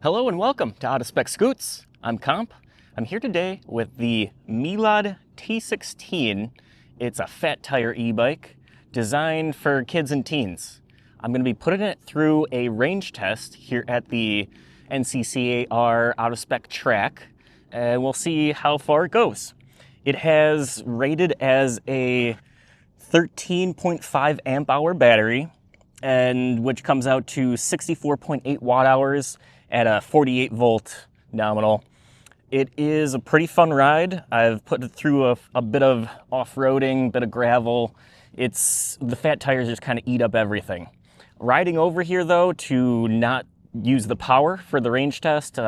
Hello and welcome to Out of Spec Scootz. I'm Comp. I'm here today with the Meelod T16. It's a fat tire e-bike designed for kids and teens. I'm going to be putting it through a range test here at the NCCAR Out of Spec track, and we'll see how far it goes. It has rated as a 13.5 amp hour battery, and which comes out to 64.8 watt hours at a 48 volt nominal. It is a pretty fun ride. I've put it through a bit of off-roading, bit of gravel. The fat tires just kind of eat up everything. Riding over here though, to not use the power for the range test,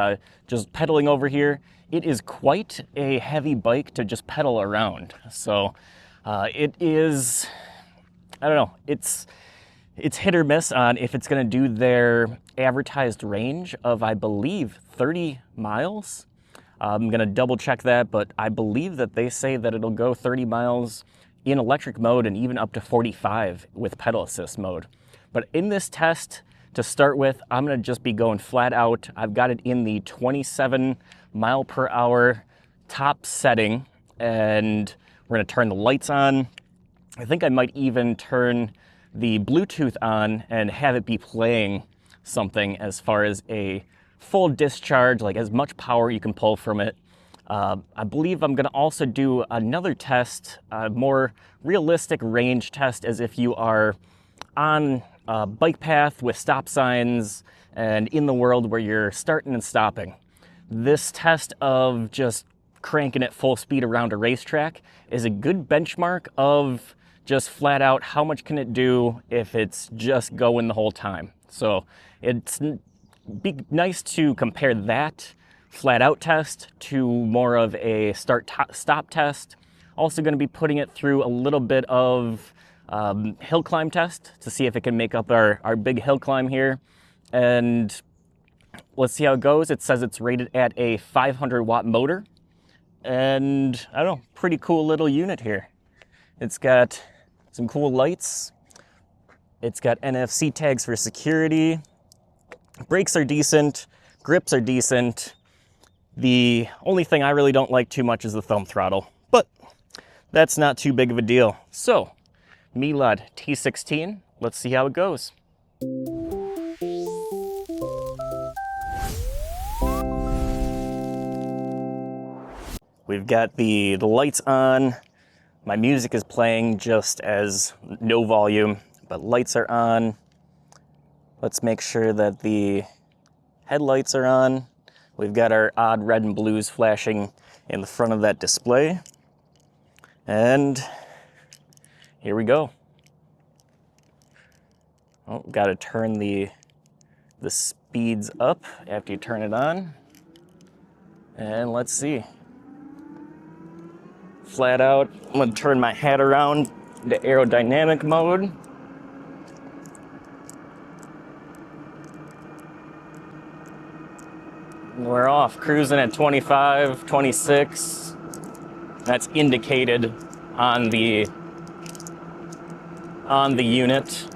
just pedaling over here, it is quite a heavy bike to just pedal around. So it is, I don't know, it's hit or miss on if it's going to do their advertised range of, I believe, 30 miles. I'm going to double check that, but I believe that they say that it'll go 30 miles in electric mode and even up to 45 with pedal assist mode. But in this test, to start with, I'm going to just be going flat out. I've got it in the 27 mile per hour top setting, and we're going to turn the lights on. I think I might even turn the Bluetooth on and have it be playing something as far as a full discharge, like as much power you can pull from it. I believe I'm going to also do another test, a more realistic range test, as if you are on a bike path with stop signs and in the world where you're starting and stopping. This test of just cranking at full speed around a racetrack is a good benchmark of just flat out how much can it do if it's just going the whole time. So it's be nice to compare that flat out test to more of a stop test. Also going to be putting it through a little bit of hill climb test to see if it can make up our big hill climb here. And let's see how it goes. It says it's rated at a 500 watt motor, and I don't know, pretty cool little unit here. It's got some cool lights. It's got NFC tags for security. Brakes are decent. Grips are decent. The only thing I really don't like too much is the thumb throttle, but that's not too big of a deal. So, Meelod T16, let's see how it goes. We've got the lights on. My music is playing just as no volume, but lights are on. Let's make sure that the headlights are on. We've got our odd red and blues flashing in the front of that display. And here we go. Oh, got to turn the speeds up after you turn it on. And let's see. Flat out, I'm going to turn my hat around to aerodynamic mode. We're off, cruising at 25, 26. That's indicated on the unit.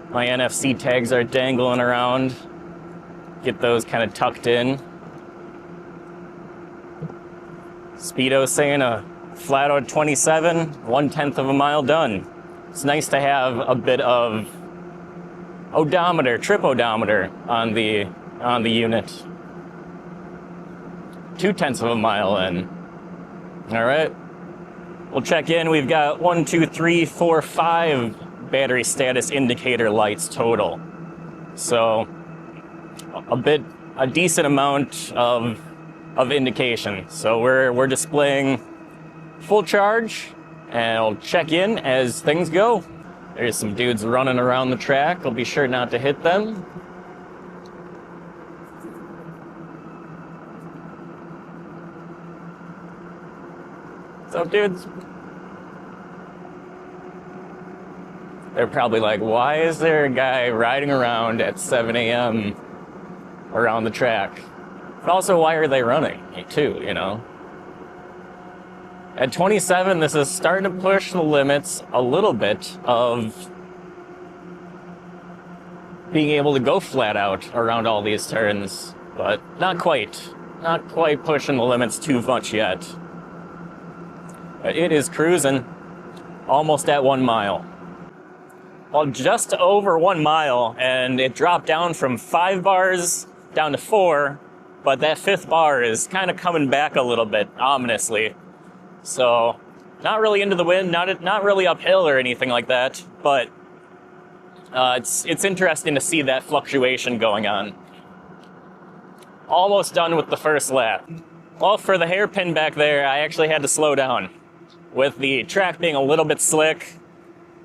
My NFC tags are dangling around. Get those kind of tucked in. Speedo saying a flat out 27, 1/10 of a mile done. It's nice to have a bit of trip odometer on the unit. 2/10 of a mile in. All right, we'll check in. We've got 1, 2, 3, 4, 5 battery status indicator lights total. So a decent amount of indication. So we're displaying full charge, and I'll check in as things go. There's some dudes running around the track. I'll be sure not to hit them. What's up, dudes? They're probably like, why is there a guy riding around at 7 a.m. around the track? But also, why are they running too, you know? At 27, this is starting to push the limits a little bit of being able to go flat out around all these turns. but not quite. Not quite pushing the limits too much yet. But it is cruising almost at 1 mile. Well, just over 1 mile, and it dropped down from 5 bars down to 4, but that 5th bar is kind of coming back a little bit, ominously. So, not really into the wind, not really uphill or anything like that, but it's interesting to see that fluctuation going on. Almost done with the first lap. Well, for the hairpin back there, I actually had to slow down. With the track being a little bit slick,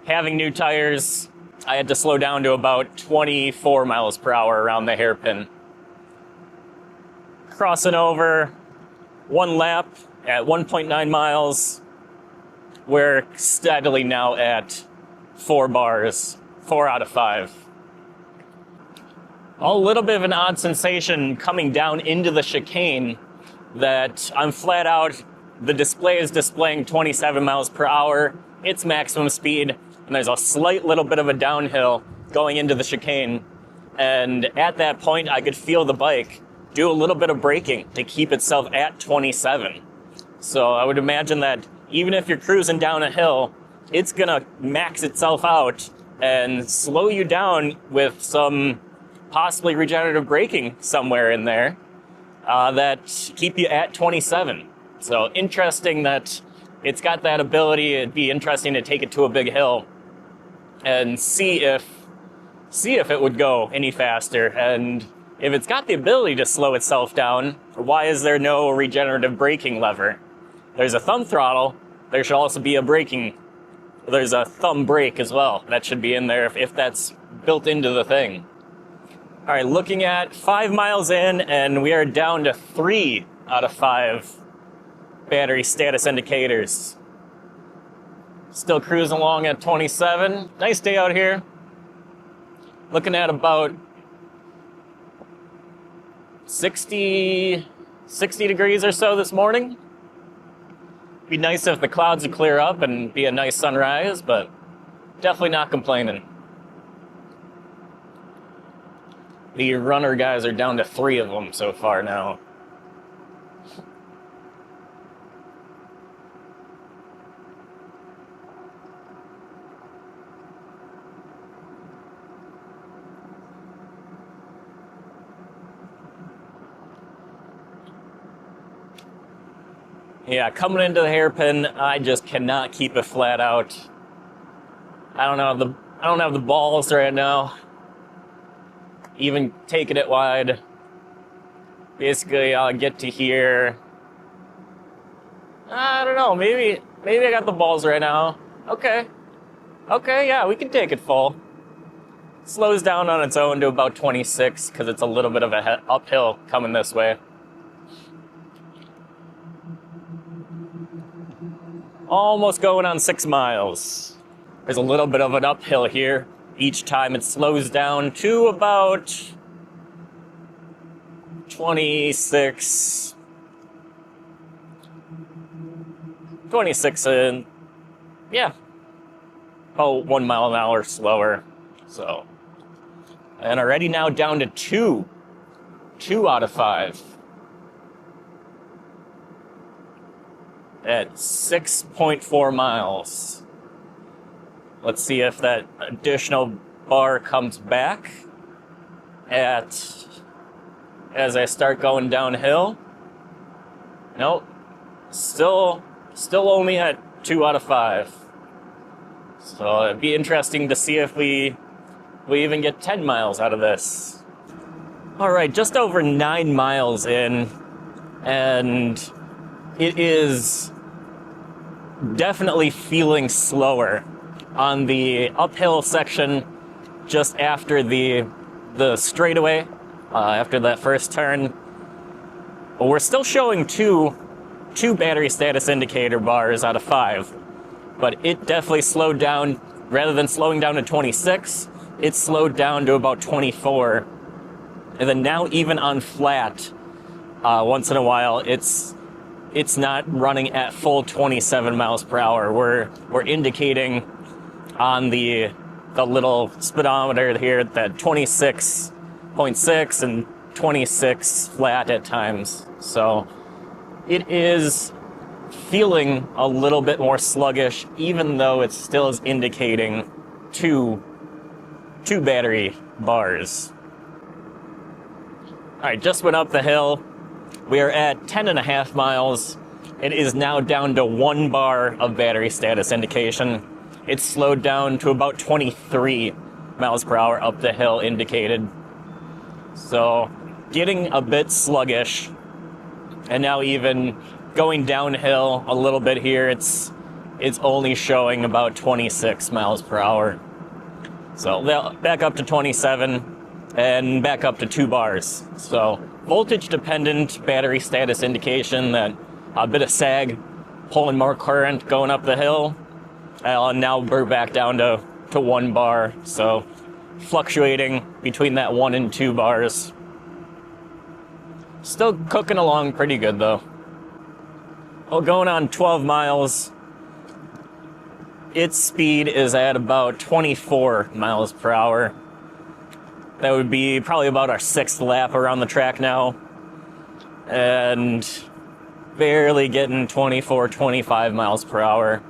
having new tires, I had to slow down to about 24 miles per hour around the hairpin. Crossing over 1 lap at 1.9 miles. We're steadily now at 4 bars, 4 out of 5. A little bit of an odd sensation coming down into the chicane that I'm flat out, the display is displaying 27 miles per hour, it's maximum speed, and there's a slight little bit of a downhill going into the chicane. And at that point, I could feel the bike do a little bit of braking to keep itself at 27. So I would imagine that even if you're cruising down a hill, it's gonna max itself out and slow you down with some possibly regenerative braking somewhere in there that keep you at 27. So interesting that it's got that ability. It'd be interesting to take it to a big hill and see if it would go any faster. And if it's got the ability to slow itself down, why is there no regenerative braking lever? There's a thumb throttle. There should also be there's a thumb brake as well. That should be in there if that's built into the thing. All right, looking at 5 miles in, and we are down to 3 out of 5 battery status indicators. Still cruising along at 27. Nice day out here. Looking at about 60 degrees or so this morning. Be nice if the clouds would clear up and be a nice sunrise, but definitely not complaining. The runner guys are down to 3 of them so far now. Yeah, coming into the hairpin, I just cannot keep it flat out. I don't have the balls right now. Even taking it wide. Basically, I'll get to here. I don't know, maybe I got the balls right now. Okay, yeah, we can take it full. Slows down on its own to about 26 because it's a little bit of a uphill coming this way. Almost going on 6 miles. There's a little bit of an uphill here. Each time it slows down to about 26 and yeah, about 1 mile an hour slower. So, and already now down to 2 out of 5 at 6.4 miles. Let's see if that additional bar comes back as I start going downhill. Nope. Still only at 2 out of 5. So it'd be interesting to see if we even get 10 miles out of this. All right, just over 9 miles in, and it is definitely feeling slower on the uphill section just after the straightaway, after that first turn. But we're still showing two battery status indicator bars out of 5. But it definitely slowed down. Rather than slowing down to 26, it slowed down to about 24. And then now even on flat, once in a while, it's not running at full 27 miles per hour. We're indicating on the little speedometer here that 26.6 and 26 flat at times. So it is feeling a little bit more sluggish, even though it still is indicating two battery bars. All right, just went up the hill. We are at 10.5 miles. It is now down to 1 bar of battery status indication. It's slowed down to about 23 miles per hour up the hill indicated. So getting a bit sluggish. And now even going downhill a little bit here, it's only showing about 26 miles per hour. So back up to 27 and back up to 2 bars. So voltage dependent battery status indication that a bit of sag pulling more current going up the hill. And now we're back down to 1 bar. So fluctuating between that 1 and 2 bars. Still cooking along pretty good though. Well, going on 12 miles, its speed is at about 24 miles per hour. That would be probably about our 6th lap around the track now. And barely getting 24, 25 miles per hour.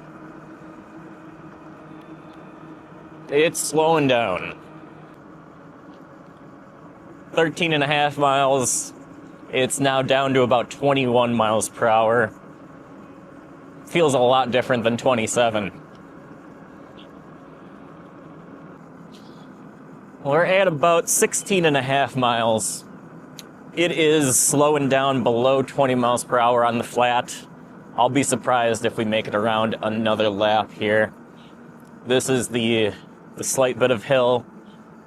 It's slowing down. 13.5 miles. It's now down to about 21 miles per hour. Feels a lot different than 27. We're at about 16.5 miles. It is slowing down below 20 miles per hour on the flat. I'll be surprised if we make it around another lap here. This is the slight bit of hill,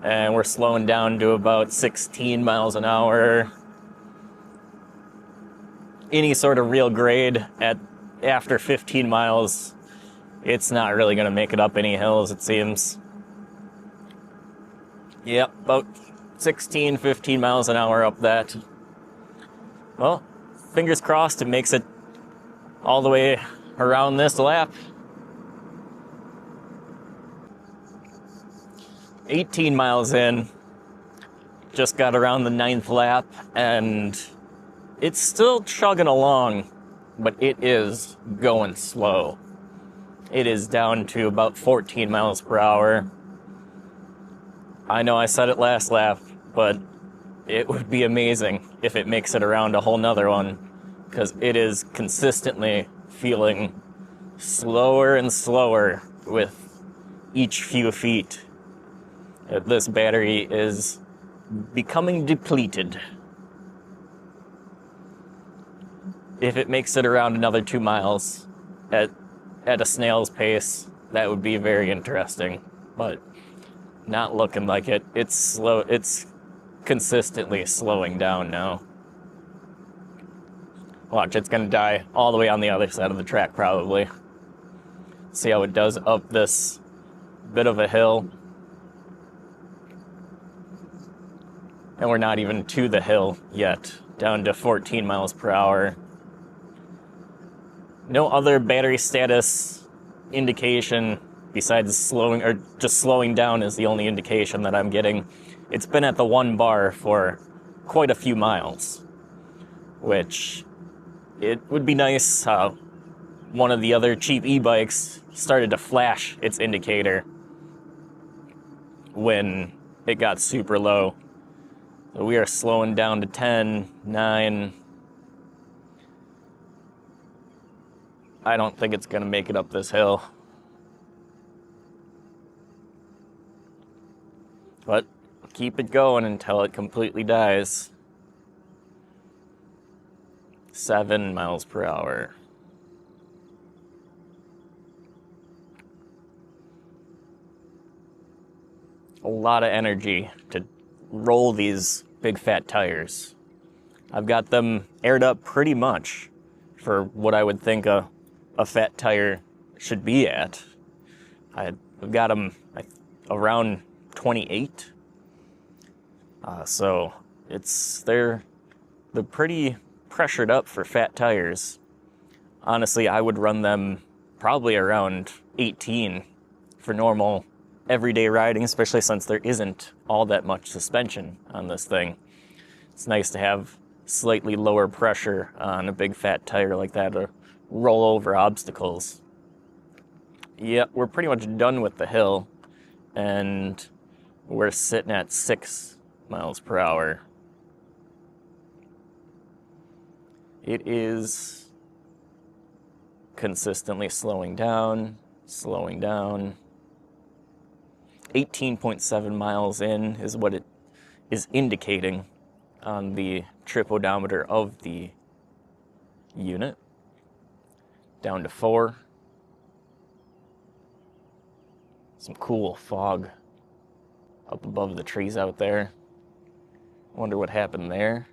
and we're slowing down to about 16 miles an hour. Any sort of real grade after 15 miles, it's not really going to make it up any hills, it seems. Yep, about 16, 15 miles an hour up that. Well, fingers crossed it makes it all the way around this lap. 18 miles in, just got around the 9th lap, and it's still chugging along, but it is going slow. It is down to about 14 miles per hour. I know I said it last lap, but it would be amazing if it makes it around a whole nother one, because it is consistently feeling slower and slower with each few feet. This battery is becoming depleted. If it makes it around another 2 miles at a snail's pace, that would be very interesting, but not looking like it. It's slow. It's consistently slowing down now. Watch, it's gonna die all the way on the other side of the track probably. See how it does up this bit of a hill. And we're not even to the hill yet, down to 14 miles per hour. No other battery status indication besides slowing, or just slowing down is the only indication that I'm getting. It's been at the 1 bar for quite a few miles, which it would be nice how one of the other cheap e-bikes started to flash its indicator when it got super low. So we are slowing down to 10, 9. I don't think it's gonna make it up this hill. But keep it going until it completely dies. 7 miles per hour. A lot of energy to roll these big fat tires. I've got them aired up pretty much for what I would think a fat tire should be at. I've got them around 28. So they're pretty pressured up for fat tires. Honestly, I would run them probably around 18 for normal everyday riding, especially since there isn't all that much suspension on this thing. It's nice to have slightly lower pressure on a big fat tire like that to roll over obstacles. Yeah, we're pretty much done with the hill, and we're sitting at 6 miles per hour. It is consistently slowing down. 18.7 miles in is what it is indicating on the trip odometer of the unit. Down to 4. Some cool fog up above the trees out there. Wonder what happened there.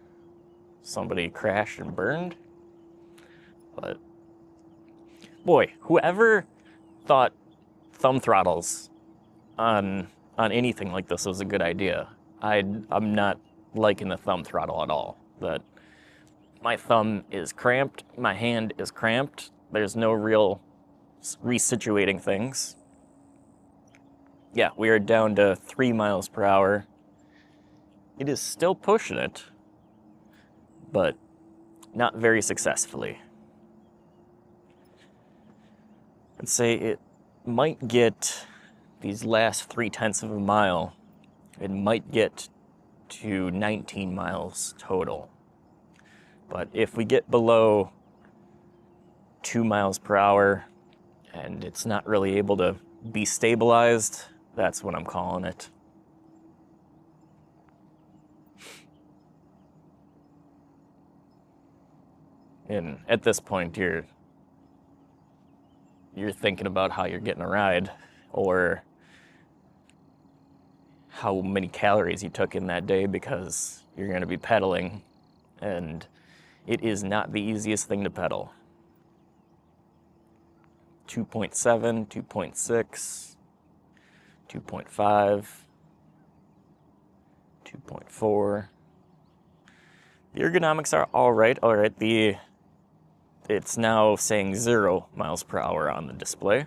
Somebody crashed and burned. But boy, whoever thought thumb throttles on anything like this was a good idea. I'm not liking the thumb throttle at all. But my thumb is cramped, my hand is cramped. There's no real resituating things. Yeah, we are down to 3 miles per hour. It is still pushing it, but not very successfully. I'd say it might get these last 0.3 of a mile, it might get to 19 miles total. But if we get below 2 miles per hour and it's not really able to be stabilized, that's what I'm calling it. And at this point, you're thinking about how you're getting a ride, or how many calories you took in that day, because you're going to be pedaling, and it is not the easiest thing to pedal. 2.7, 2.6, 2.5, 2.4. The ergonomics are all right. It's now saying 0 miles per hour on the display.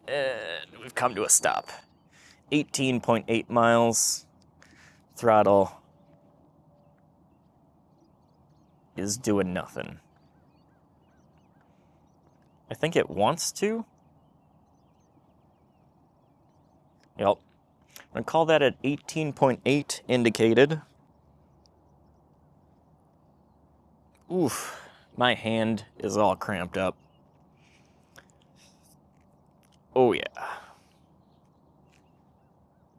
And we've come to a stop. 18.8 miles. Throttle is doing nothing. I think it wants to. Yep. I'm going to call that at 18.8 indicated. Oof, my hand is all cramped up. Oh yeah.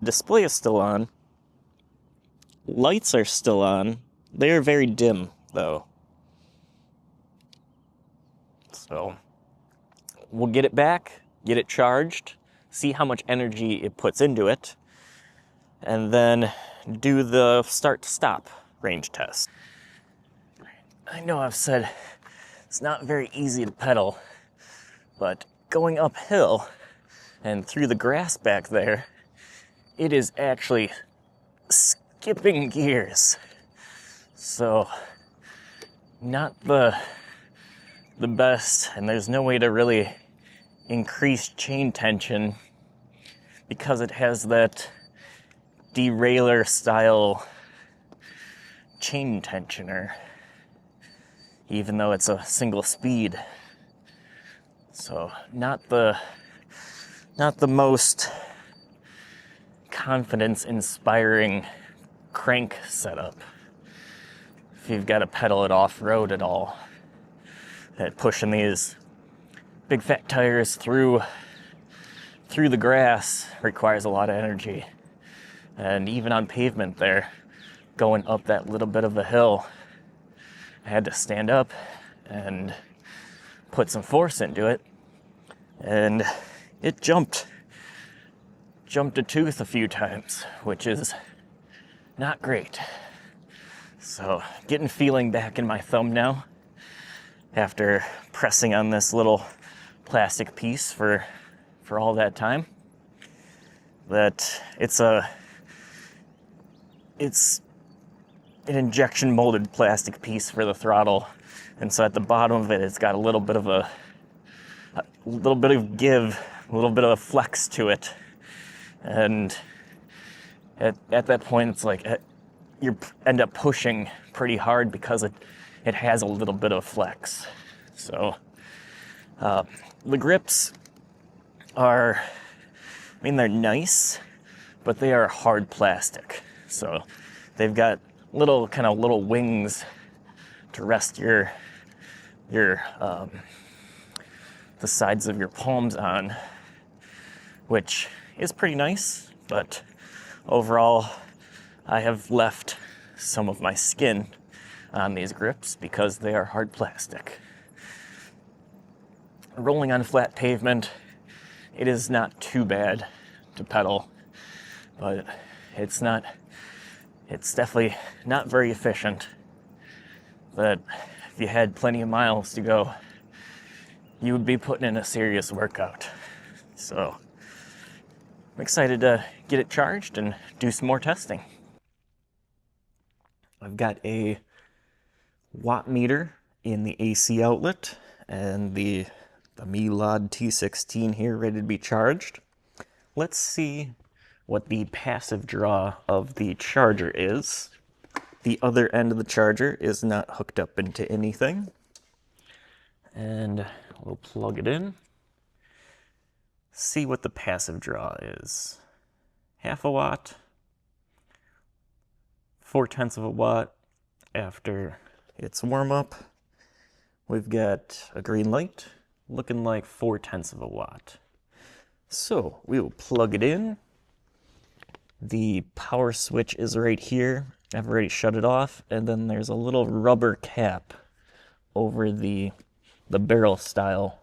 Display is still on. Lights are still on. They are very dim, though. So, we'll get it back, get it charged, see how much energy it puts into it, and then do the start-to-stop range test. I know I've said it's not very easy to pedal, but going uphill and through the grass back there, it is actually skipping gears. So, not the best, and there's no way to really increase chain tension because it has that derailleur style chain tensioner, even though it's a single speed. So not the most confidence-inspiring crank setup if you've got to pedal it off-road at all. That pushing these big fat tires through the grass requires a lot of energy. And even on pavement there, going up that little bit of a hill, I had to stand up and put some force into it, and it jumped a tooth a few times, which is not great. So, getting feeling back in my thumb now after pressing on this little plastic piece for all that time. That it's an injection molded plastic piece for the throttle, and so at the bottom of it, it's got a little bit of give, a little bit of a flex to it, and At that point, it's like you end up pushing pretty hard because it has a little bit of flex. So the grips are, I mean, they're nice, but they are hard plastic. So they've got little wings to rest the sides of your palms on, which is pretty nice, but overall I have left some of my skin on these grips because they are hard plastic. Rolling on flat pavement, it is not too bad to pedal, but it's definitely not very efficient. But if you had plenty of miles to go, you would be putting in a serious workout. So I'm excited to get it charged and do some more testing. I've got a watt meter in the AC outlet and the Meelod T16 here ready to be charged. Let's see what the passive draw of the charger is. The other end of the charger is not hooked up into anything. And we'll plug it in. See what the passive draw is. 1/2 watt, 0.4 of a watt after its warm up. We've got a green light looking like 0.4 of a watt. So we will plug it in. The power switch is right here. I've already shut it off, and then there's a little rubber cap over the barrel style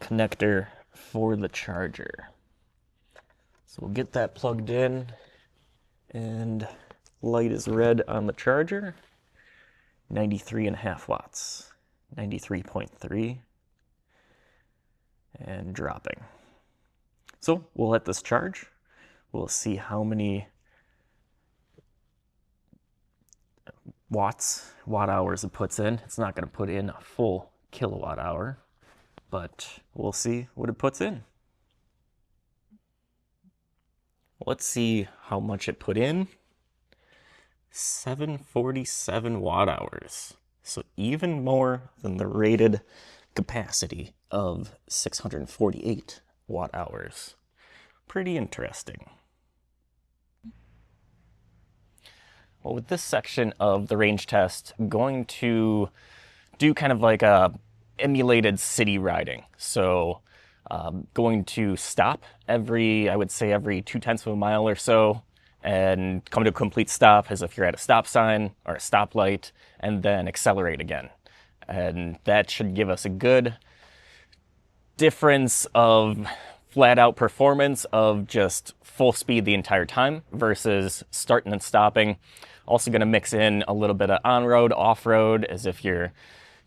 connector for the charger. So we'll get that plugged in, and light is red on the charger. 93.5 watts, 93.3, and dropping. So we'll let this charge. We'll see how many watt hours it puts in. It's not going to put in a full kilowatt hour, but we'll see what it puts in. Let's see how much it put in. 747 watt hours. So even more than the rated capacity of 648 watt hours. Pretty interesting. Well, with this section of the range test, I'm going to do kind of like a emulated city riding. So going to stop I would say every 0.2 of a mile or so, and come to a complete stop as if you're at a stop sign or a stoplight, and then accelerate again. And that should give us a good difference of flat out performance of just full speed the entire time versus starting and stopping. Also going to mix in a little bit of on-road, off-road, as if you're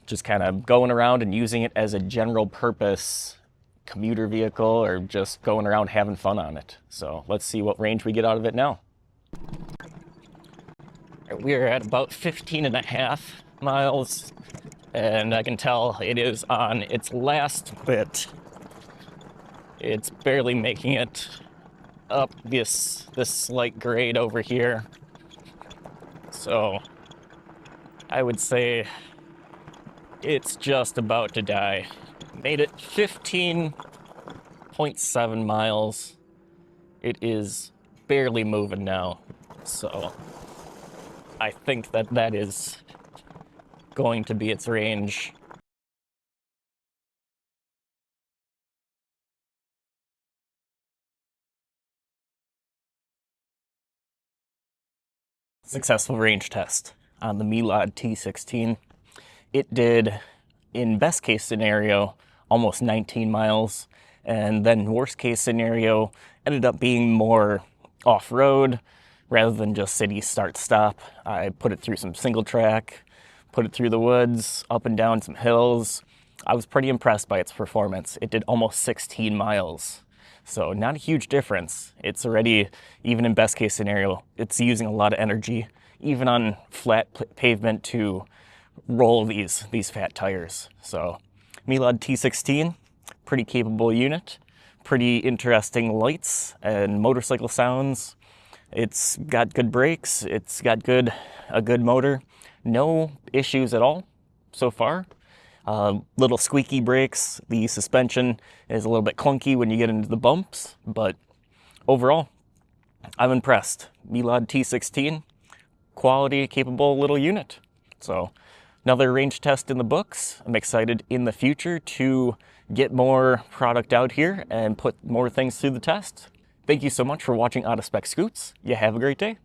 just kind of going around and using it as a general purpose commuter vehicle or just going around having fun on it. So let's see what range we get out of it now. We're at about 15.5 miles, and I can tell it is on its last bit. It's barely making it up this slight grade over here. So I would say it's just about to die. Made it 15.7 miles. It is barely moving now. So I think that is going to be its range. Successful range test on the Meelod T16. It did, in best case scenario, almost 19 miles, and then worst case scenario ended up being more off-road rather than just city start-stop. I put it through some single track, put it through the woods, up and down some hills. I was pretty impressed by its performance. It did almost 16 miles. So not a huge difference. It's already, even in best case scenario, it's using a lot of energy, even on flat pavement, to roll these fat tires. So Meelod T16, pretty capable unit, pretty interesting lights and motorcycle sounds. It's got good brakes, it's got a good motor. No issues at all so far. Little squeaky brakes. The suspension is a little bit clunky when you get into the bumps, but overall, I'm impressed. Meelod T16, quality, capable little unit. So another range test in the books. I'm excited in the future to get more product out here and put more things through the test. Thank you so much for watching Out of Spec Scootz. You have a great day.